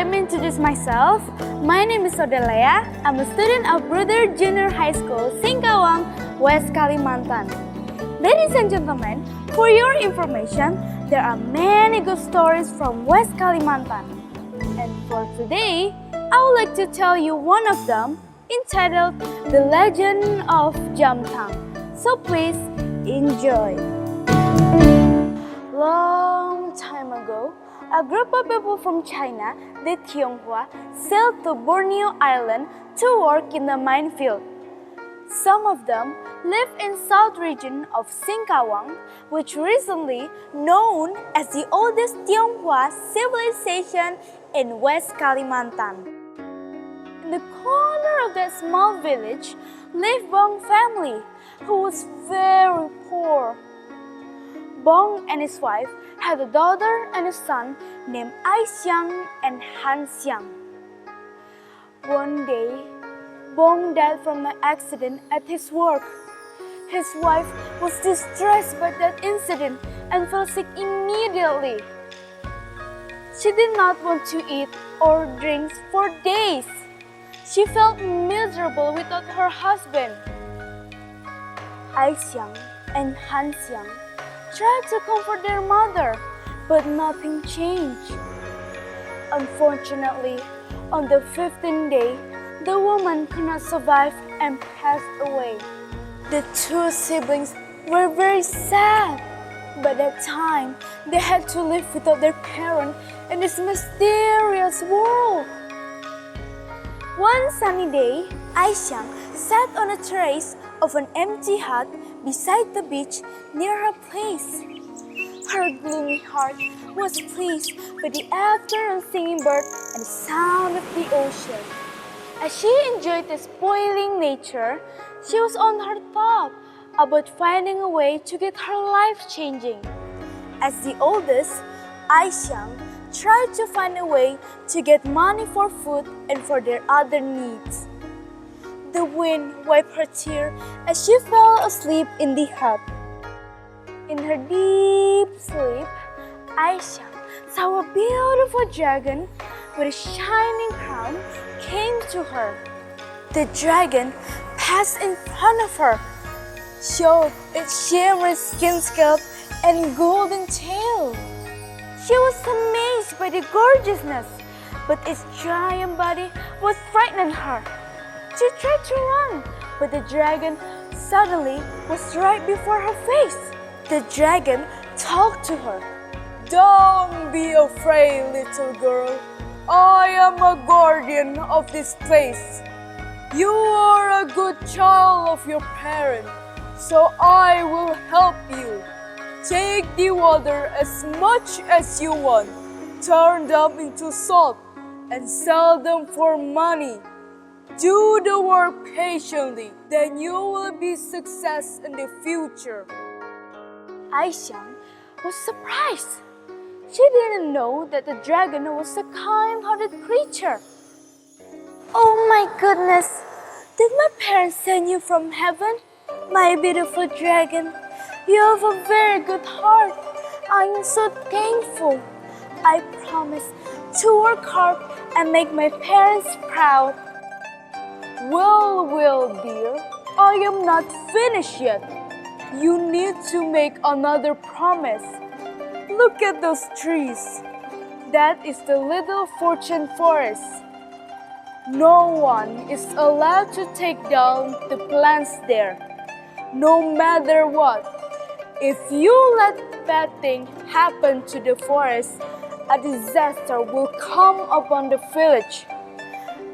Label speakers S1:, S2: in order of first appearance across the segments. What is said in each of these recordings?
S1: let me introduce myself. My name is Odeleya. I'm a student of Bruder Junior High School, Singkawang, West Kalimantan. Ladies and gentlemen, for your information, there are many good stories from West Kalimantan. And for today, I would like to tell you one of them entitled The Legend of Thang. So please enjoy. Long time ago, a group of people from China, the Tionghoa, sailed to Borneo Island to work in the minefield. Some of them live in south region of Singkawang, which recently known as the oldest Tionghoa civilization in West Kalimantan. In the corner of that small village lived Bong family, who was very poor. Bong and his wife had a daughter and a son named Asin and Han. One day, Bong died from an accident at his work. His wife was distressed by that incident and fell sick immediately. She did not want to eat or drink for days. She felt miserable without her husband. Asin and Han tried to comfort their mother, but nothing changed. Unfortunately, on the 15th day, the woman could not survive and passed away. The two siblings were very sad. By that time, they had to live without their parent in this mysterious world. One sunny day, Asin sat on a terrace of an empty hut beside the beach near her place. Her gloomy heart was pleased by the afternoon singing bird and the sound of the ocean. As she enjoyed the spoiling nature, she was on her thought about finding a way to get her life changing. As the oldest, Asin tried to find a way to get money for food and for their other needs. The wind wiped her tear as she fell asleep in the hut. In her deep sleep, Asin saw a beautiful dragon with a shining crown came to her. The dragon passed in front of her, showed its shimmering skin scalp and golden tail. She was amazed by the gorgeousness, but its giant body was frightening her. She tried to run, but the dragon suddenly was right before her face. The dragon talked to her. "Don't be afraid, little girl. I am a guardian of this place. You are a good child of your parent, so I will help you. Take the water as much as you want, turn them into salt, and sell them for money. Do the work patiently, then you will be success in the future." Asin was surprised. She didn't know that the dragon was a kind-hearted creature. "Oh my goodness! Did my parents send you from heaven? My beautiful dragon, you have a very good heart. I am so thankful. I promise to work hard and make my parents proud." Well, dear, I am not finished yet. You need to make another promise. Look at those trees. That is the Little Fortune Forest. No one is allowed to take down the plants there, no matter what. If you let bad thing happen to the forest, a disaster will come upon the village.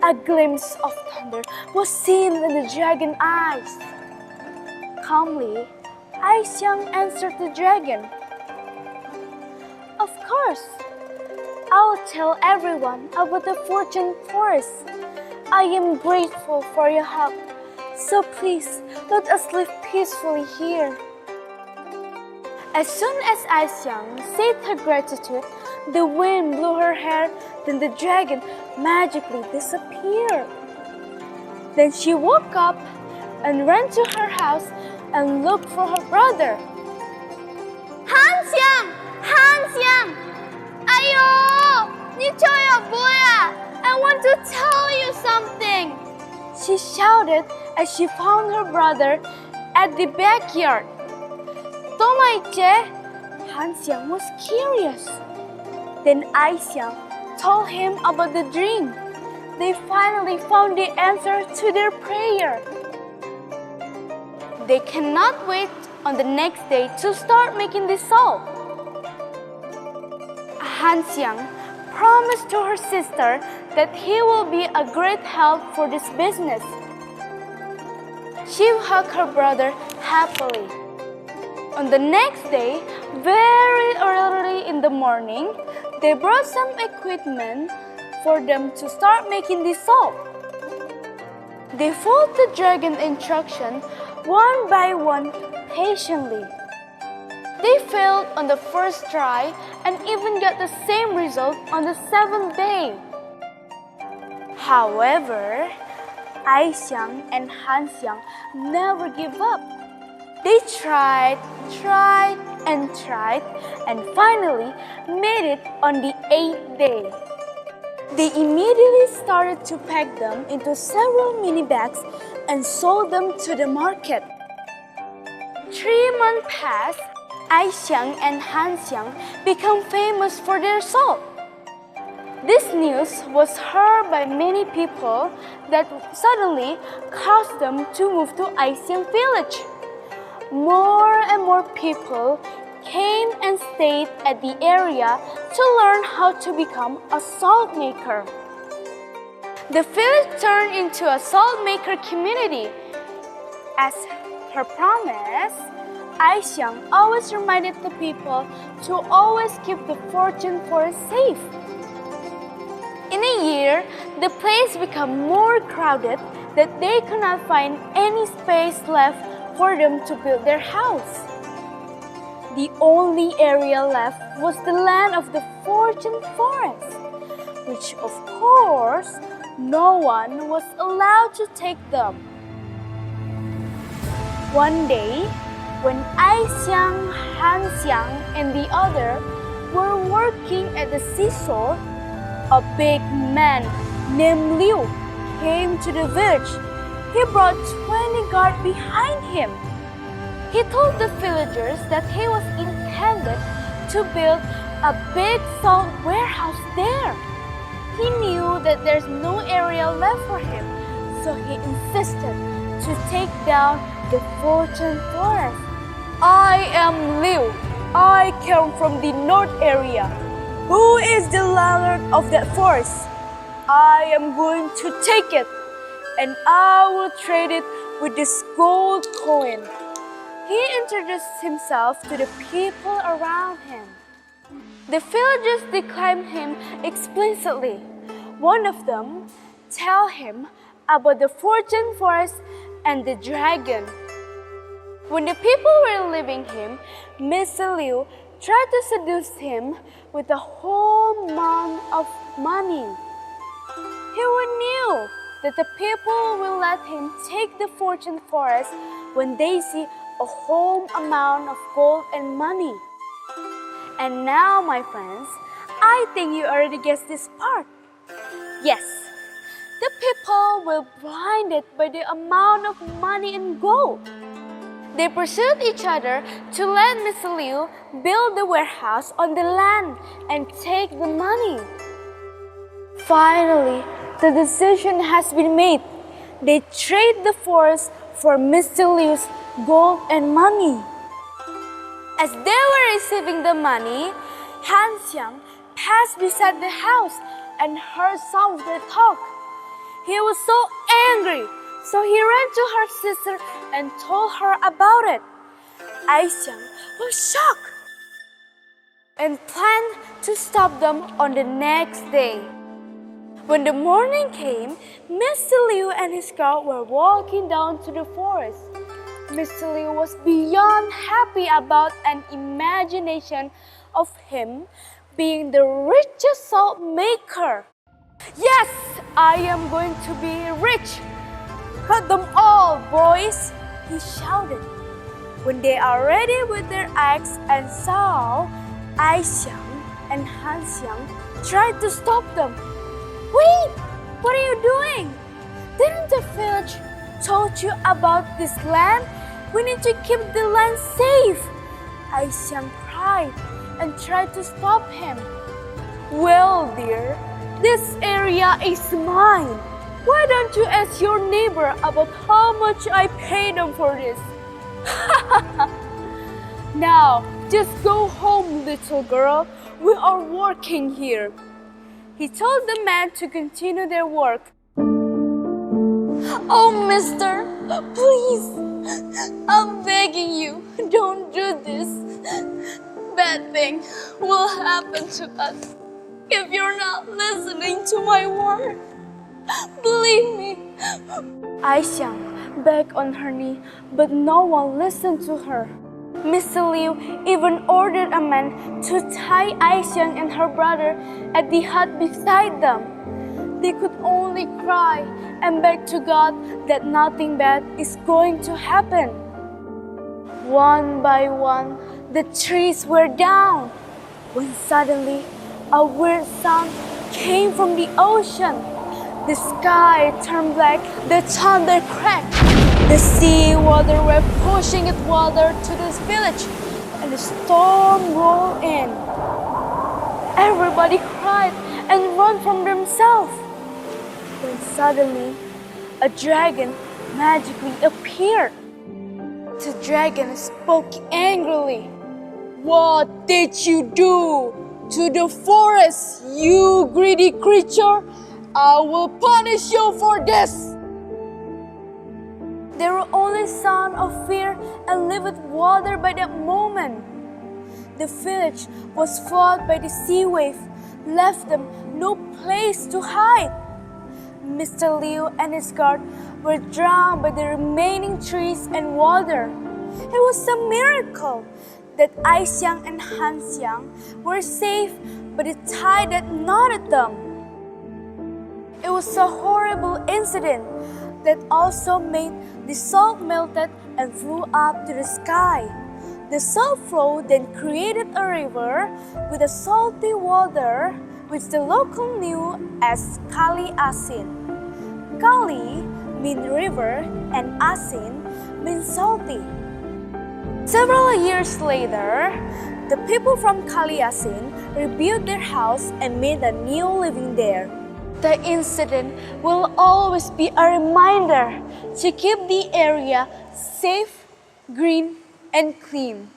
S1: A glimpse of thunder was seen in the dragon's eyes. Calmly, Asin answered the dragon. "Of course, I'll tell everyone about the Fortune Forest. I am grateful for your help, so please let us live peacefully here." As soon as Asin said her gratitude, the wind blew her hair, then the dragon magically disappeared. Then she woke up and ran to her house and looked for her brother. "Han! Ayo! 니 저야 뭐야? I want to tell you something, she shouted as she found her brother at the backyard. Tomaiche, Hanxiang was curious. Then Aixiang told him about the dream. They finally found the answer to their prayer. They cannot wait on the next day to start making the salt. Hanxiang promised to her sister that he will be a great help for this business. She hugged her brother happily. On the next day, very early in the morning, they brought some equipment for them to start making the salt. They followed the dragon instruction one by one patiently. They failed on the first try and even got the same result on the 7th day. However, Aixiang and Hanxiang never give up. They tried, and finally made it on the 8th day. They immediately started to pack them into several mini bags and sold them to the market. 3 months passed. Aixiang and Hanxiang became famous for their salt. This news was heard by many people that suddenly caused them to move to Aixiang village. More and more people came and stayed at the area to learn how to become a salt maker. The village turned into a salt maker community. As her promise, Aixiang always reminded the people to always keep the fortune forest safe. In a year, the place became more crowded that they could not find any space left for them to build their house. The only area left was the land of the fortune forest, which of course no one was allowed to take them. One day, when Aixiang, Hanxiang, and the other were working at the seashore, a big man named Liu came to the village. He brought 20 guards behind him. He told the villagers that he was intended to build a big salt warehouse there. He knew that there's no area left for him, so he insisted to take down the fortune forest. I am Liu. I came from the north area. Who is the landlord of that forest? I am going to take it, and I will trade it with this gold coin. He introduced himself to the people around him. The villagers declined him explicitly. One of them told him about the fortune forest and the dragon. When the people were leaving him, Mr. Liu tried to seduce him with a whole amount of money. He knew that the people will let him take the fortune forest when they see a whole amount of gold and money. And now, my friends, I think you already guessed this part. Yes, the people were blinded by the amount of money and gold. They pursued each other to let Mr. Liu build the warehouse on the land and take the money. Finally, the decision has been made. They trade the forest for Mr. Liu's gold and money. As they were receiving the money, Hanxiang passed beside the house and heard some of their talk. He was so angry, so he ran to her sister and told her about it. Aixiang was shocked and planned to stop them on the next day. When the morning came, Mr. Liu and his girl were walking down to the forest. Mr. Liu was beyond happy about an imagination of him being the richest salt maker. Yes, I am going to be rich. Cut them all, boys, he shouted. When they are ready with their axe and saw, Aixiang and Hanxiang tried to stop them. Wait! What are you doing? Didn't the village told you about this land? We need to keep the land safe. Asin cried and tried to stop him. Well, dear, this area is mine. Why don't you ask your neighbor about how much I paid them for this? Now, just go home, little girl. We are working here. He told the man to continue their work. Oh, mister, please, I'm begging you, don't do this. Bad thing will happen to us if you're not listening to my word. Believe me. Asin begged on her knee, but no one listened to her. Mr. Liu even ordered a man to tie Asin and her brother at the hut beside them. They could only cry and beg to God that nothing bad is going to happen. One by one, the trees were down, when suddenly a weird sound came from the ocean. The sky turned black, the thunder cracked. The sea water were pushing its water to this village, and the storm rolled in. Everybody cried and ran from themselves. When suddenly, a dragon magically appeared. The dragon spoke angrily. What did you do to the forest, you greedy creature? I will punish you for this. There were only sound of fear and livid water by that moment. The village was flooded by the sea wave, left them no place to hide. Mr. Liu and his guard were drowned by the remaining trees and water. It was a miracle that Aisiang and Hansiang were safe by the tide that knotted them. It was a horrible incident that also made the salt melted and flew up to the sky. The salt flow then created a river with a salty water, which the local knew as Kali Asin. Kali means river and Asin means salty. Several years later, the people from Kali Asin rebuilt their house and made a new living there. The incident will always be a reminder to keep the area safe, green, and clean.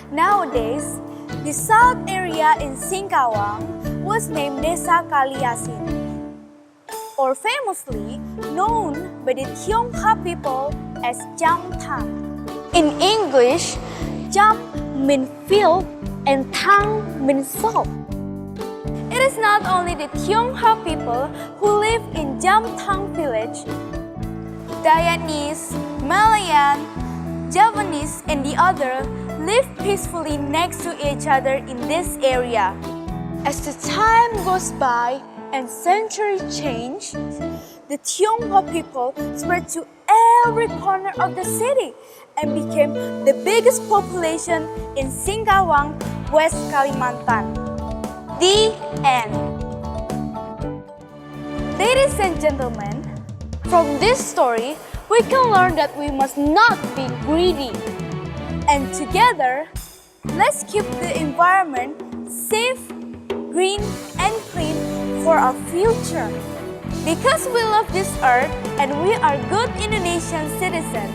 S1: Nowadays, the south area in Singkawang was named Desa Kali Asin, or famously known by the Tionghoa people as Thang. In English, Jam means field and Thang means salt. It is not only the Tionghoa people who live in Thang village. Dayanese, Malayan, Javanese, and the others live peacefully next to each other in this area. As the time goes by and centuries change, the Tionghoa people spread to every corner of the city and became the biggest population in Singkawang, West Kalimantan. The end. Ladies and gentlemen, from this story, we can learn that we must not be greedy. And together, let's keep the environment safe, green, and clean for our future. Because we love this earth and we are good Indonesian citizens.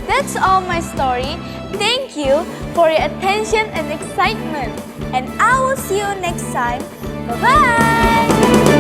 S1: That's all my story. Thank you for your attention and excitement. And I will see you next time. Bye-bye!